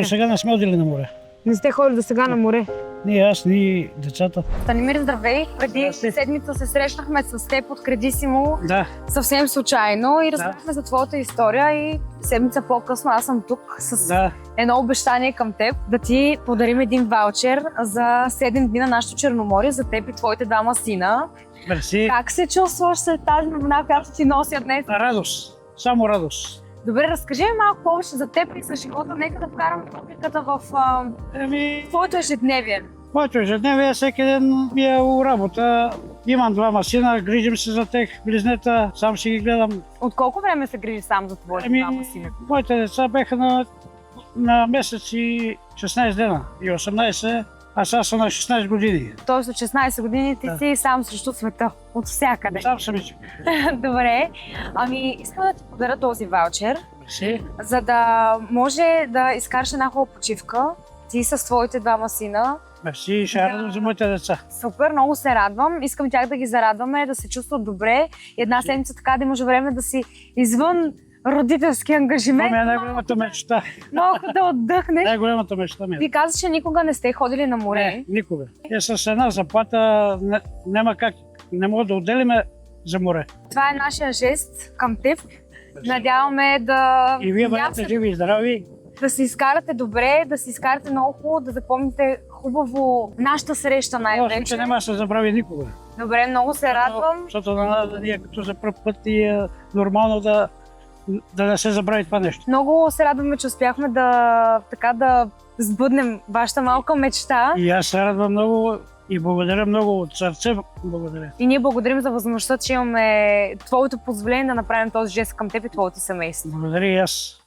До сега не сме ходили на море. Не сте ходили до сега на море? Ние, аз, ние, децата. Станимир, здравей! Преди седмица се срещнахме с теб от Кредисимо Да. съвсем случайно и разбрахме за твоята история и седмица по-късно аз съм тук с едно обещание към теб да ти подарим един ваучер за 7 дни на нашото Черноморие за теб и твоите двама сина. Мерси. Как се чувстваш след тази новина, която ти нося днес? Радост. Само радост. Добре, разкажи ми малко повече за теб и за живота. Нека да вкарам публиката в твоето ежедневие. Моето ежедневие всеки ден ми е у работа. Имам двама сина, грижим се за тях, близнета, сам си ги гледам. От колко време се грижи сам за твоите двама сина? Моите деца бяха на месец и 16 дена и 18, а сега са на 16 години. Тоест от 16 години ти си сам срещу света, от всякъде. Сам съм си. Добре, искам да ти подаря този ваучер, Мерси. за да може да изкараш една хубава почивка. Ти с твоите двама сина. Мерси, ще радвам за моите деца. Супер, много се радвам. Искам тях да ги зарадваме, да се чувстват добре. И една седмица така да имаш време да си извън родителски ангажимент. Това ми е най-голямата мечта. Малко да отдъхнеш. Най-голямата мечта ми е. Ти казваш, че никога не сте ходили на море. Не, никога. И с една заплата няма как. Не мога да отделиме за море. Това е нашия жест към теб. Надяваме да... И вие бъдете живи и здрави. Да се изкарате добре, да се изкарате много хубаво, да запомните хубаво нашата среща най-вече. Че няма да се забрави никога. Добре, много се радвам. Защото на нас ние като за пръв път и е нормално да не се забрави това нещо. Много се радваме, че успяхме да сбъднем вашата малка мечта. И аз се радвам много и благодаря много от сърце. Благодаря. И ние благодарим за възможността, че имаме твоето позволение да направим този жест към теб и твоето семейство. Благодаря и аз.